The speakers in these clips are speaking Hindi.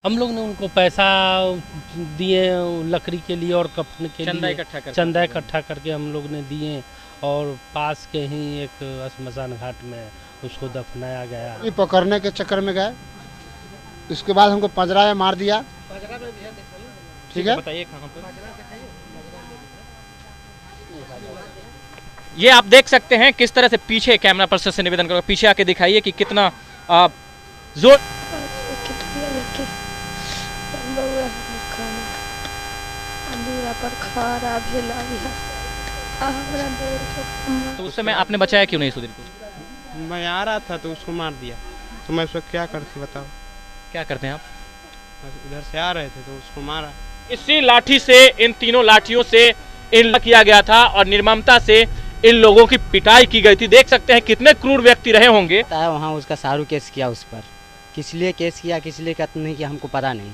हम लोग ने उनको पैसा दिए लकड़ी के लिए और कफन के लिए चंदा इकट्ठा करके हम लोग ने दिए और पास के ही एक श्मशान घाट में उसको दफनाया गया। ये पकड़ने के चक्कर में गए, इसके बाद हमको पंजरा में मार दिया। ठीक है, बताइए कहाँ पे? ये आप देख सकते हैं किस तरह से पीछे कैमरा पर्सन से निवेदन करो, पीछे आके दिखाइए कि कितना जोर तो उस समय आपने बचाया क्यों नहीं सुधीर को? मैं आ रहा था तो उसको मार दिया, तो मैं उसको क्या करती बताओ? क्या करते हैं आप? इधर से आ रहे थे तो उसको मारा। इसी लाठी से, इन तीनों लाठियों से इन किया गया था और निर्ममता से इन लोगों की पिटाई की गई थी। देख सकते हैं कितने क्रूर व्यक्ति रहे होंगे। वहाँ उसका सारू केस किया उस पर, किस लिए केस किया किस लिए नहीं किया हमको पता नहीं।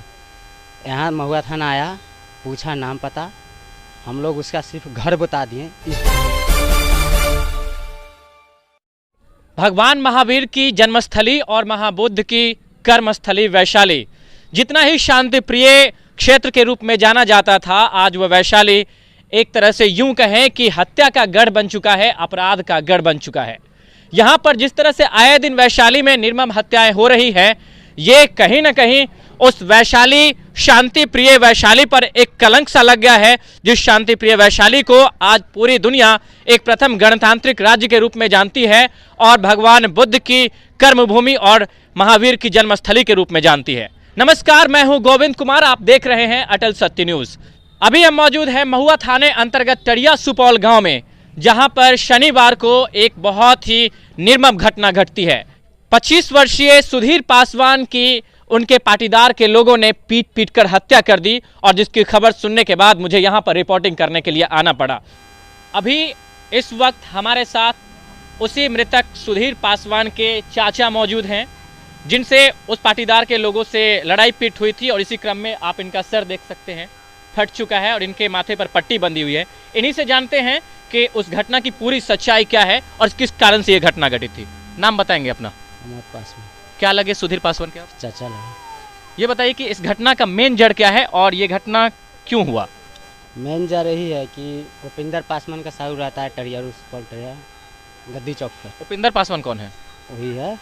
यहाँ महुआ थाना आया, पूछा नाम पता, हम लोग उसका सिर्फ घर बता दिए। भगवान महावीर की जन्मस्थली और महाबुद्ध की कर्मस्थली वैशाली जितना ही शांति प्रिय क्षेत्र के रूप में जाना जाता था, आज वह वैशाली एक तरह से यूं कहें कि हत्या का गढ़ बन चुका है, अपराध का गढ़ बन चुका है। यहाँ पर जिस तरह से आए दिन वैशाली में निर्मम हत्याएं हो रही हैं, ये कहीं ना कहीं उस वैशाली शांति प्रिय वैशाली पर एक कलंक सा लग गया है, जिस शांति प्रिय वैशाली को आज पूरी दुनिया एक प्रथम गणतांत्रिक राज्य के रूप में जानती है और भगवान बुद्ध की कर्मभूमि और महावीर की जन्मस्थली के रूप में जानती है। नमस्कार, मैं हूं गोविंद कुमार, आप देख रहे हैं अटल सत्य न्यूज। अभी हम मौजूद हैं महुआ थाने अंतर्गत टड़िया सुपौल गांव में, जहां पर शनिवार को एक बहुत ही निर्मम घटना घटती है। 25 वर्षीय सुधीर पासवान की उनके पाटीदार के लोगों ने पीट पीट कर हत्या कर दी और जिसकी खबर सुनने के बाद मुझे यहां पर रिपोर्टिंग करने के लिए आना पड़ा। अभी इस वक्त हमारे साथ उसी मृतक सुधीर पासवान के चाचा मौजूद हैं, जिनसे उस पाटीदार के लोगों से लड़ाई पीट हुई थी और इसी क्रम में आप इनका सर देख सकते हैं फट चुका है और इनके माथे पर पट्टी बंधी हुई है। इन्हीं से जानते हैं कि उस घटना की पूरी सच्चाई क्या है और किस कारण से यह घटना घटी थी। नाम बताएंगे अपना? पासवान। क्या लगे सुधीर पासवान के? चाचा लगे। ये बताइए कि इस घटना का मेन जड़ क्या है और ये घटना क्यों हुआ? मेन जड़ यही है कि उपिंदर पासवान का सारू रहता है टड़िया गद्दी चौक पर। उपिंदर पासवान कौन है? वही है,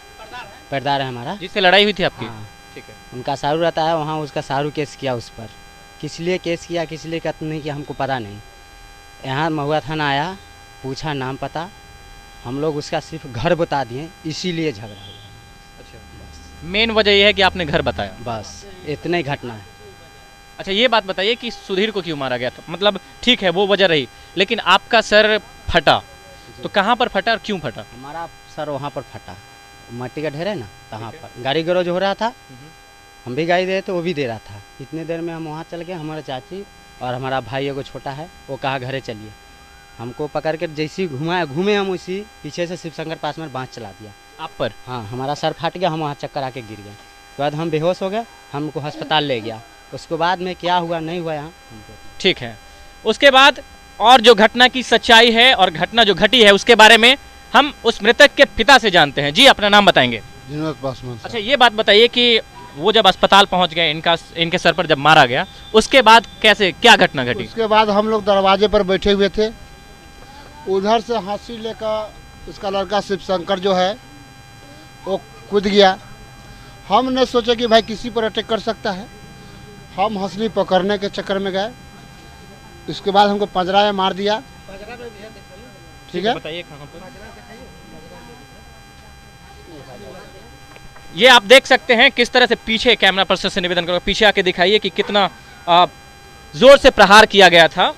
परदार है हमारा, जिससे लड़ाई हुई थी आपकी। हाँ। ठीक है। उनका सारू रहता है, वहाँ उसका सारू केस किया उस पर, किस लिए केस किया किस लिए नहीं किया हमको पता नहीं। यहाँ महुआ थाना आया, पूछा नाम पता, हम लोग उसका सिर्फ घर बता दिए, इसीलिए झगड़ा हुआ। अच्छा, मेन वजह यह है कि आपने घर बताया, बस इतना ही घटना है। अच्छा, ये बात बताइए कि सुधीर को क्यों मारा गया था? मतलब ठीक है वो वजह रही, लेकिन आपका सर फटा तो कहाँ पर फटा और क्यों फटा? हमारा सर वहाँ पर फटा, मट्टी का ढेर है ना, तहाँ पर गाड़ी गरोज हो रहा था, हम भी गाड़ी दे तो वो भी दे रहा था। इतने देर में हम वहाँ चल गए, हमारा चाची और हमारा भाई एगो छोटा है, वो कहा घरे चलिए, हमको पकड़ कर जैसी घूमे हम उसी पीछे से शिवशंकर पास में बाँस चला दिया आप पर। हाँ, हमारा सर फट गया, हम वहाँ चक्कर आके गिर गए। उसके बाद हम बेहोश हो गए, हमको अस्पताल ले गया। उसके बाद में क्या हुआ नहीं हुआ यहाँ हमको। ठीक है, उसके बाद और जो घटना की सच्चाई है और घटना जो घटी है उसके बारे में हम उस मृतक के पिता से जानते हैं। जी, अपना नाम बताएंगे? पासवान। अच्छा, ये बात बताइए कि वो जब अस्पताल पहुंच गए, इनके सर पर जब मारा गया, उसके बाद कैसे क्या घटना घटी? उसके बाद हम लोग दरवाजे पर बैठे हुए थे, उधर से हंसी लेकर उसका लड़का शिवशंकर जो है वो कूद गया। हमने सोचा कि भाई किसी पर अटैक कर सकता है, हम हंसली पकड़ने के चक्कर में गए, इसके बाद हमको पंजरा में मार दिया। ठीक है, बताइए कहाँ पर? ये आप देख सकते हैं किस तरह से पीछे कैमरा पर्सन से निवेदन करो, पीछे आके दिखाइए कि कितना जोर से प्रहार किया गया था।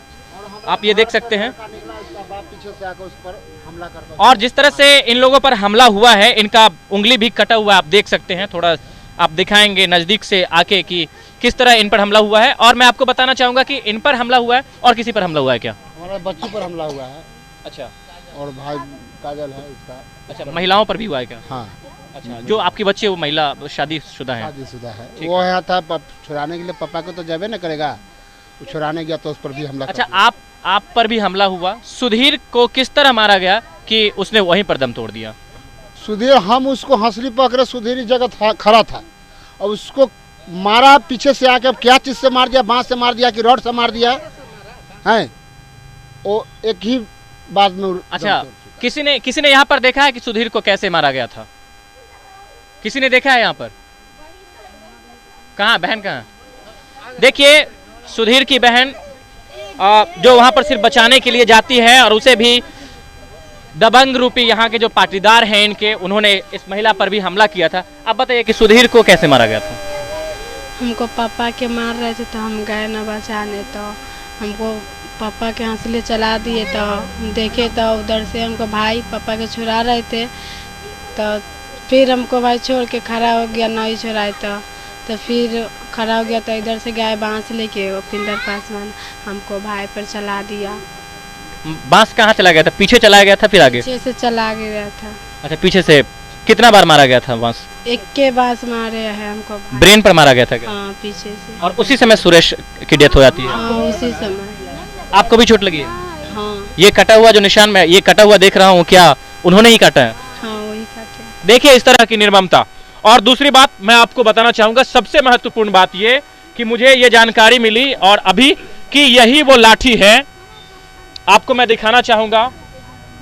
आप ये देख सकते हैं पीछे से आकर उस पर हमला कर, और जिस तरह से इन लोगों पर हमला हुआ है, इनका उंगली भी कटा हुआ है, आप देख सकते हैं। थोड़ा आप दिखाएंगे नजदीक से आके कि किस तरह इन पर हमला हुआ है। और मैं आपको बताना चाहूंगा कि इन पर हमला हुआ है और किसी पर हमला हुआ है क्या? हमारा बच्ची पर हमला हुआ है। अच्छा, और भाई काजल है इसका। अच्छा, महिलाओं पर भी हुआ है क्या? हाँ। अच्छा, जो आपकी बच्ची है वो महिला शादीशुदा है? शादीशुदा है। वो यहाँ था छुड़ाने के लिए, पापा को तो जाबे न करेगा, वो छुड़ाने गया तो उस पर भी हमला। अच्छा, आप पर भी हमला हुआ। सुधीर को किस तरह मारा गया कि उसने वहीं पर दम तोड़ दिया? सुधीर, हम उसको हंसली पकड़े, सुधीर जगह खड़ा था और उसको मारा पीछे से आके, अब क्या चीज़ से मार दिया, बांस से मार दिया कि रॉड से मार दिया है, वो एक ही बात में। अच्छा, किसी ने यहाँ पर देखा है कि सुधीर को कैसे मारा गया था? किसी ने देखा है यहाँ पर? कहाँ बहन कहाँ? देखिए, सुधीर की बहन जो वहाँ पर सिर्फ बचाने के लिए जाती है, और उसे भी दबंग रूपी यहाँ के जो पाटीदार हैं इनके, उन्होंने इस महिला पर भी हमला किया था। अब बताइए कि सुधीर को कैसे मारा गया था? हमको पापा के मार रहे थे तो हम गए न बचाने, तो हमको पापा के हंसले चला दिए, तो हम देखे तो उधर से हमको भाई पापा के छुड़ा रहे थे, तो फिर हमको भाई छोड़ के खड़ा हो गया, नहीं छुड़ाए तो फिर खड़ा हो गया, तो इधर से गए बांस लेके, वो पिंडर पासवान हमको भाई पर चला दिया। बांस कहाँ चला गया था? पीछे चला गया था फिर आगे? पीछे से चला गया था। अच्छा, पीछे से कितना बार मारा गया था बांस? एक के बांस मारे हैं हमको। ब्रेन पर मारा गया था क्या? हाँ, पीछे से। और उसी समय सुरेश की डेथ हो जाती है? हाँ, उसी समय। आपको भी चोट लगी है? हाँ। ये कटा हुआ जो निशान मैं ये कटा हुआ देख रहा हूँ, क्या उन्होंने ही काटा है? हाँ, वही काटे। देखिए इस तरह की निर्ममता। और दूसरी बात मैं आपको बताना चाहूंगा, सबसे महत्वपूर्ण बात ये कि मुझे ये जानकारी मिली और अभी कि यही वो लाठी है, आपको मैं दिखाना चाहूंगा।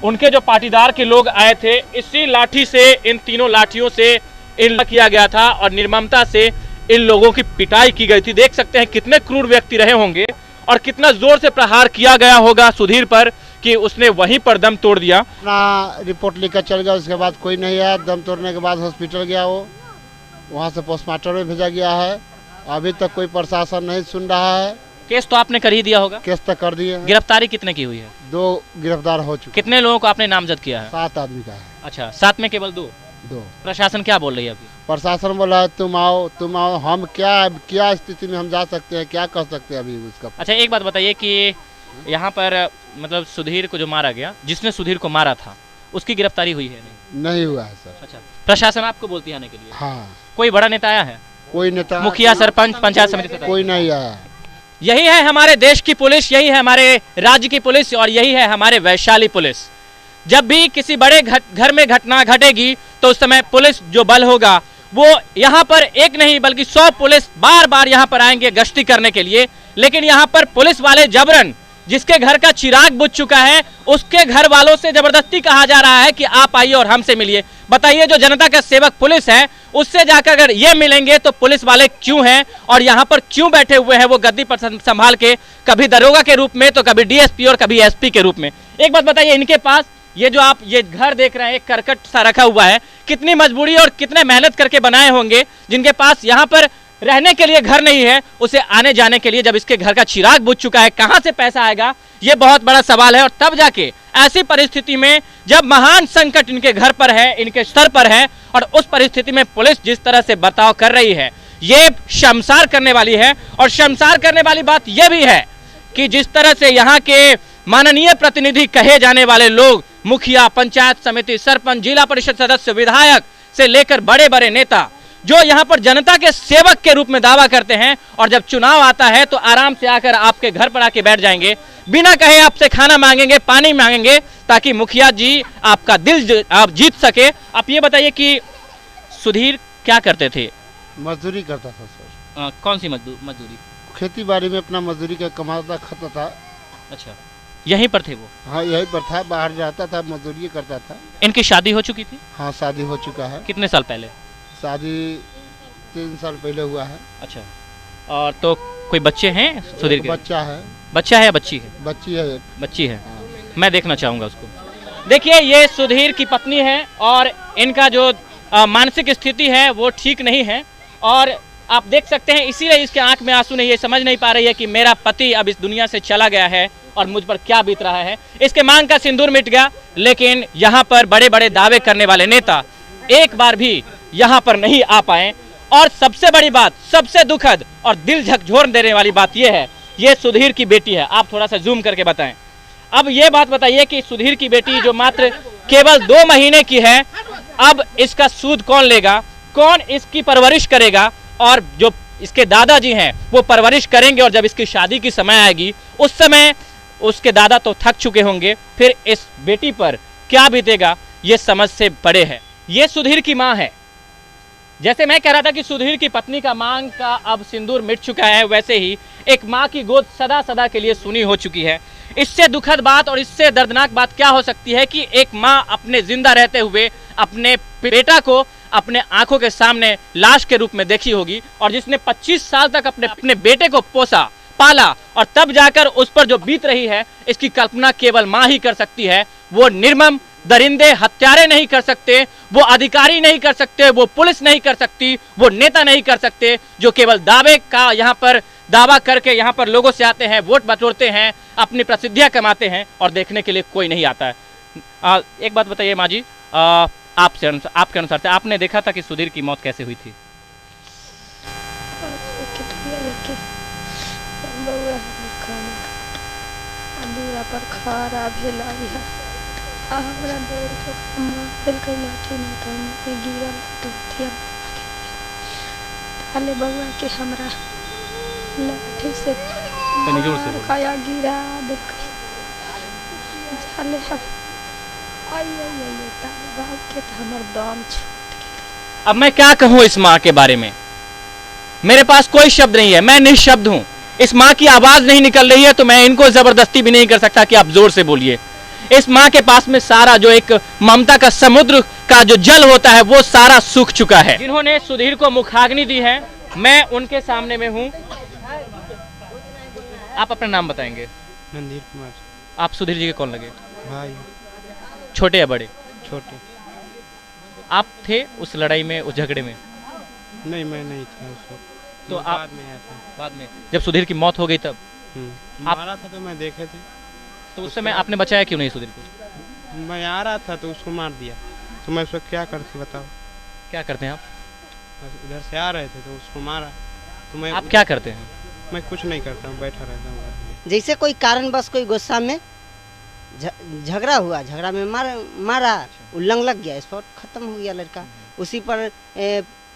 उनके जो पाटीदार के लोग आए थे, इसी लाठी से, इन तीनों लाठियों से इन किया गया था और निर्ममता से इन लोगों की पिटाई की गई थी। देख सकते हैं कितने क्रूर व्यक्ति रहे होंगे और कितना जोर से प्रहार किया गया होगा सुधीर पर कि उसने वहीं पर दम तोड़ दिया। अपना रिपोर्ट लेकर चल गया, उसके बाद कोई नहीं आया। दम तोड़ने के बाद हॉस्पिटल गया, वो वहाँ से पोस्टमार्टम में भेजा गया है। अभी तक कोई प्रशासन नहीं सुन रहा है। केस तो आपने कर ही दिया होगा? केस तक कर दिए। गिरफ्तारी कितने की हुई है? 2 गिरफ्तार हो चुके। कितने लोगों को आपने नामजद किया है? 7 आदमी का है। अच्छा, 7 में केवल 2? प्रशासन क्या बोल रही है अभी? प्रशासन बोला है तुम आओ। हम क्या स्थिति में हम जा सकते हैं, क्या कर सकते हैं अभी उसका? अच्छा, एक बात बताइए कि यहाँ पर मतलब सुधीर को जो मारा गया, जिसने सुधीर को मारा था, उसकी गिरफ्तारी हुई है? नहीं हुआ है सर। अच्छा, प्रशासन आपको बोलती है आने के लिए? हाँ। कोई बड़ा नेता आया है? कोई नेता, मुखिया, सरपंच, पंचायत समिति? कोई नहीं आया। यही है हमारे देश की पुलिस, यही है हमारे राज्य की पुलिस और यही है हमारे वैशाली पुलिस। जब भी किसी बड़े घर में घटना घटेगी तो उस समय पुलिस जो बल होगा वो यहाँ पर एक नहीं बल्कि 100 पुलिस बार बार यहाँ पर आएंगे गश्ती करने के लिए। लेकिन यहाँ पर पुलिस वाले जबरन, जिसके घर का चिराग बुझ चुका है, उसके घर वालों से जबरदस्ती कहा जा रहा है कि आप आइए और हमसे मिलिए। बताइए, जो जनता का सेवक पुलिस है उससे जाकर अगर ये मिलेंगे तो पुलिस वाले क्यों हैं और यहाँ पर क्यों बैठे हुए हैं वो गद्दी पर संभाल के, कभी दरोगा के रूप में तो कभी डीएसपी और कभी एसपी के रूप में। एक बात बताइए, इनके पास ये जो आप ये घर देख रहे हैं, एक करकट सा रखा हुआ है, कितनी मजबूरी और कितने मेहनत करके बनाए होंगे। जिनके पास यहाँ पर रहने के लिए घर नहीं है, उसे आने जाने के लिए जब इसके घर का चिराग बुझ चुका है, कहां से पैसा आएगा, ये बहुत बड़ा सवाल है। और तब जाके ऐसी परिस्थिति में जब महान संकट इनके घर पर है, इनके सर पर है, और उस परिस्थिति में पुलिस जिस तरह से बर्ताव कर रही है, ये शर्मसार करने वाली है। और शर्मसार करने वाली बात यह भी है कि जिस तरह से यहाँ के माननीय प्रतिनिधि कहे जाने वाले लोग, मुखिया, पंचायत समिति, सरपंच, जिला परिषद सदस्य, विधायक से लेकर बड़े बड़े नेता, जो यहाँ पर जनता के सेवक के रूप में दावा करते हैं, और जब चुनाव आता है तो आराम से आकर आपके घर पर आके बैठ जाएंगे, बिना कहे आपसे खाना मांगेंगे, पानी मांगेंगे, ताकि मुखिया जी आपका दिल आप जीत सके। आप ये बताइए कि सुधीर क्या करते थे? मजदूरी करता था सर। कौन सी मजदूरी? खेती बाड़ी में अपना मजदूरी का कमाता खाता था। अच्छा, यहीं पर थे वो? हाँ, यहीं पर था, बाहर जाता था, मजदूरी करता था। इनकी शादी हो चुकी थी? हाँ, शादी हो चुका है। कितने साल पहले? शादी 3 साल पहले हुआ है। अच्छा, और तो कोई बच्चे हैं सुधीर के? बच्चा है। बच्चा है या बच्ची है? बच्ची है। बच्ची है। मैं देखना चाहूँगा उसको। देखिए, ये सुधीर की पत्नी है और इनका जो मानसिक स्थिति है वो ठीक नहीं है, और आप देख सकते हैं इसीलिए इसके आंख में आंसू नहीं, ये समझ नहीं पा रही है कि मेरा पति अब इस दुनिया से चला गया है और मुझ पर क्या बीत रहा है। इसके मांग का सिंदूर मिट गया, लेकिन यहाँ पर बड़े बड़े दावे करने वाले नेता एक बार भी यहाँ पर नहीं आ पाए। और सबसे बड़ी बात, सबसे दुखद और दिल झकझोर देने वाली बात यह है, ये सुधीर की बेटी है। आप थोड़ा सा जूम करके बताएं। अब ये बात बताइए कि सुधीर की बेटी जो मात्र केवल 2 महीने की है, अब इसका सूद कौन लेगा, कौन इसकी परवरिश करेगा? और जो इसके दादाजी हैं वो परवरिश करेंगे, और जब इसकी शादी की समय आएगी उस समय उसके दादा तो थक चुके होंगे, फिर इस बेटी पर क्या बीतेगा ये समझ से परे है। ये सुधीर की माँ है जैसे मैं कह रहा था कि सुधीर की पत्नी का मांग का अब सिंदूर मिट चुका है, वैसे ही एक माँ की गोद सदा सदा के लिए सुनी हो चुकी है। इससे दुखद बात और इससे दर्दनाक बात क्या हो सकती है कि एक माँ अपने जिंदा रहते हुए अपने बेटा को अपने आंखों के सामने लाश के रूप में देखी होगी, और जिसने 25 साल तक अपने बेटे को पोसा पाला और तब जाकर उस पर जो बीत रही है, इसकी कल्पना केवल माँ ही कर सकती है। वो निर्मम दरिंदे हत्यारे नहीं कर सकते, वो अधिकारी नहीं कर सकते, वो पुलिस नहीं कर सकती, वो नेता नहीं कर सकते, जो केवल दावे का यहाँ पर दावा करके यहाँ पर लोगों से आते हैं, वोट बटोरते हैं, अपनी प्रसिद्धियां कमाते हैं और देखने के लिए कोई नहीं आता है। एक बात बताइए माँ जी, आपके अनुसार से आपने देखा था कि सुधीर की मौत कैसे हुई थी? बउआ के हमरा लाठी से खाया गिरा झाले के हमर दम छूट। अब मैं क्या कहूँ इस माँ के बारे में, मेरे पास कोई शब्द नहीं है, मैं निःशब्द हूँ। इस माँ की आवाज नहीं निकल रही है तो मैं इनको जबरदस्ती भी नहीं कर सकता कि आप जोर से बोलिए। इस माँ के पास में सारा जो एक ममता का समुद्र का जो जल होता है वो सारा सूख चुका है। जिन्होंने सुधीर को मुखाग्नि दी है, मैं उनके सामने में हूँ। आप अपना नाम बताएंगे? मंदिर कुमार। आप सुधीर जी के कौन लगे? भाई। छोटे या बड़े? छोटे। आप थे उस लड़ाई में, उस झगड़े में? नहीं, मैं नहीं था उस वक्त। तो आप बाद में आया था। बाद में जब सुधीर की मौत हो गई तब मारा था तो मैं देखे थे। तो उस समय आपने बचाया क्यों नहीं सुधीर को? मैं आ रहा था तो उसको मार दिया, तो मैं उसको क्या करती बताओ? क्या करते हैं आप? उधर से आ रहे थे तो उसको मारा। तो मैं आप क्या करते हैं? मैं कुछ नहीं करता हूँ, बैठा रहता हूँ। जैसे कोई कारणवश कोई गुस्सा में झगड़ा हुआ, झगड़ा में मारा, उल्लंघ लग गया, स्पॉट खत्म हो गया लड़का। उसी पर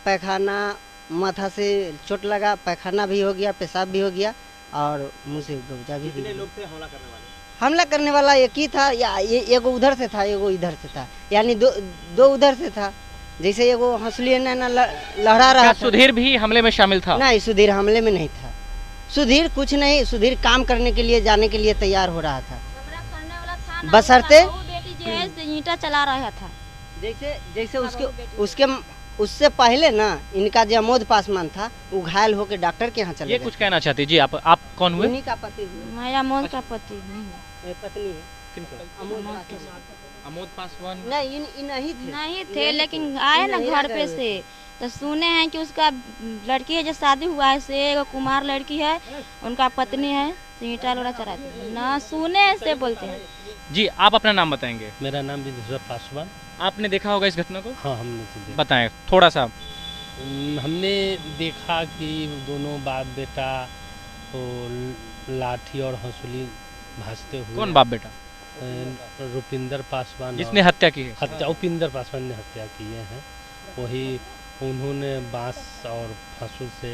पैखाना, माथा से चोट लगा, पैखाना भी हो गया, पेशाब भी हो गया और मुंह से गौजा भी। कितने लोग थे हमला करने वाला? एक ही था, या एगो उधर से था, एगो इधर से था, यानी दो उधर से था। जैसे एगो हंसुली ना लहरा रहा था। सुधीर भी हमले में शामिल था? नहीं, सुधीर हमले में नहीं था। सुधीर कुछ नहीं, सुधीर काम करने के लिए, जाने के लिए तैयार हो रहा था, बशर्ते ईंटा चला रहा था। जैसे उससे पहले ना इनका जो अमोद पासवान था वो घायल होकर डॉक्टर के यहाँ चले गए। ये कुछ कहना चाहते जी? आप कौन हुए? उन्हीं का पति हुए। मेरा अमोद का पति नहीं, पत्नी है। अमोद पासवान नहीं, नहीं थे, लेकिन आए ना घर पे से तो सुने हैं कि उसका लड़की है जो शादी हुआ है से, एगो कुमार लड़की है, उनका पत्नी है, ईंटा लोड़ा चढ़ाती ना, सुने से बोलते हैं जी। आप अपना नाम बताएंगे? मेरा नाम विधुषा पासवान। आपने देखा होगा इस घटना को? हाँ, हमने तो देखा। बताएं थोड़ा सा। हमने देखा कि दोनों बाप बेटा वो लाठी और हंसुली भाजते हुए। कौन बाप बेटा? रुपिंदर पासवान, जिसने हत्या की है। उपिंदर पासवान ने हत्या किए हैं, वही उन्होंने बांस और फांसुल से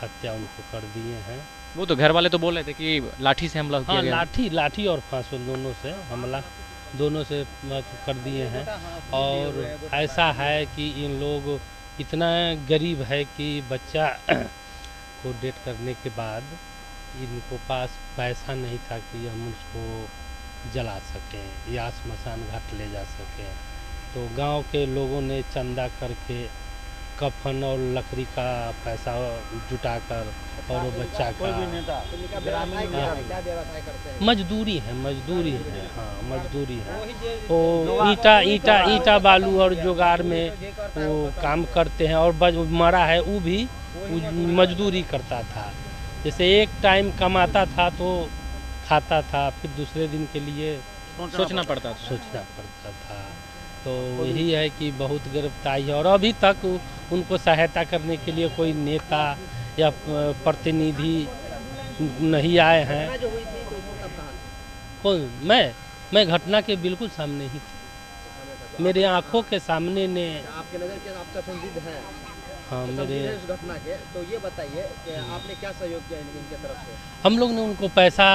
हत्या उनको कर दिए हैं। वो तो घर वाले तो बोल रहे थे कि लाठी से हमला किया गया। लाठी और फांसुल दोनों से हमला, दोनों से कर दिए हैं। और ऐसा है कि इन लोग इतना गरीब है कि बच्चा को डेट करने के बाद इनको पास पैसा नहीं था कि हम उसको जला सकें या श्मशान घाट ले जा सकें। तो गांव के लोगों ने चंदा करके कफन और लकड़ी का पैसा जुटाकर और वो बच्चा का मजदूरी है, हाँ मजदूरी है। वो ईटा बालू और जुगाड़ में वो काम करते हैं, और मरा है वो भी मजदूरी करता था। जैसे एक टाइम कमाता था तो खाता था, फिर दूसरे दिन के लिए सोचना पड़ता था। तो यही है कि बहुत गिरफ्तारी है, और अभी तक उनको सहायता करने के लिए कोई नेता या प्रतिनिधि नहीं आए हैं। कौन? मैं घटना के बिल्कुल सामने ही थी, मेरे आंखों के सामने ने। आपके नज़र के आपका संदिग्ध है? हाँ, मेरे इस घटना के। तो ये बताइए कि आपने क्या सहयोग किया इनके तरफ से? हम लोग ने उनको पैसा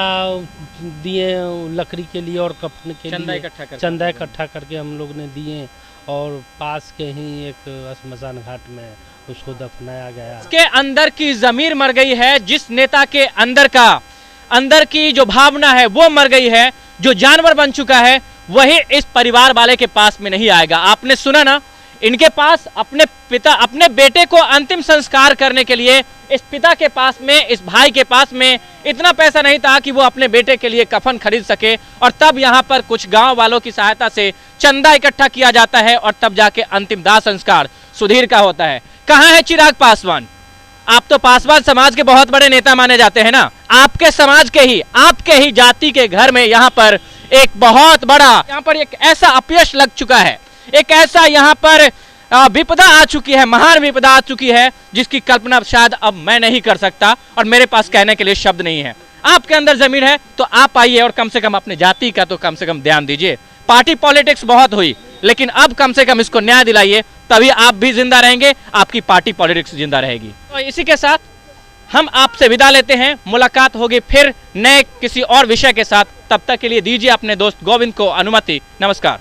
दिए लकड़ी के लिए और कफन के लिए, चंदा इकट्ठा करके हम लोग ने दिए, और पास के ही एक श्मशान घाट में उसको दफनाया गया। के अंदर की ज़मीर मर गई है, जिस नेता के अंदर की जो भावना है वो मर गई है, जो जानवर बन चुका है वही इस परिवार वाले के पास में नहीं आएगा। आपने सुना ना, इनके पास अपने बेटे को अंतिम संस्कार करने के लिए इस पिता के पास में, इस भाई के पास में इतना पैसा नहीं था कि वो अपने बेटे के लिए कफन खरीद सके, और तब यहाँ पर कुछ गांव वालों की सहायता से चंदा इकट्ठा किया जाता है और तब जाके अंतिम दाह संस्कार सुधीर का होता है। कहाँ है चिराग पासवान? आप तो पासवान समाज के बहुत बड़े नेता माने जाते हैं ना। आपके समाज के ही, आपके ही जाति के घर में यहाँ पर एक बहुत बड़ा, यहाँ पर एक ऐसा अपयश लग चुका है, एक ऐसा यहाँ पर विपदा आ चुकी है, महान विपदा आ चुकी है, जिसकी कल्पना शायद अब मैं नहीं कर सकता और मेरे पास कहने के लिए शब्द नहीं है। आपके अंदर जमीन है तो आप आइए और कम से कम अपने जाति का तो कम से कम ध्यान दीजिए। पार्टी पॉलिटिक्स बहुत हुई, लेकिन अब कम से कम इसको न्याय दिलाइए, तभी आप भी जिंदा रहेंगे, आपकी पार्टी पॉलिटिक्स जिंदा रहेगी। तो इसी के साथ हम आपसे विदा लेते हैं। मुलाकात होगी फिर नए किसी और विषय के साथ। तब तक के लिए दीजिए अपने दोस्त गोविंद को अनुमति। नमस्कार।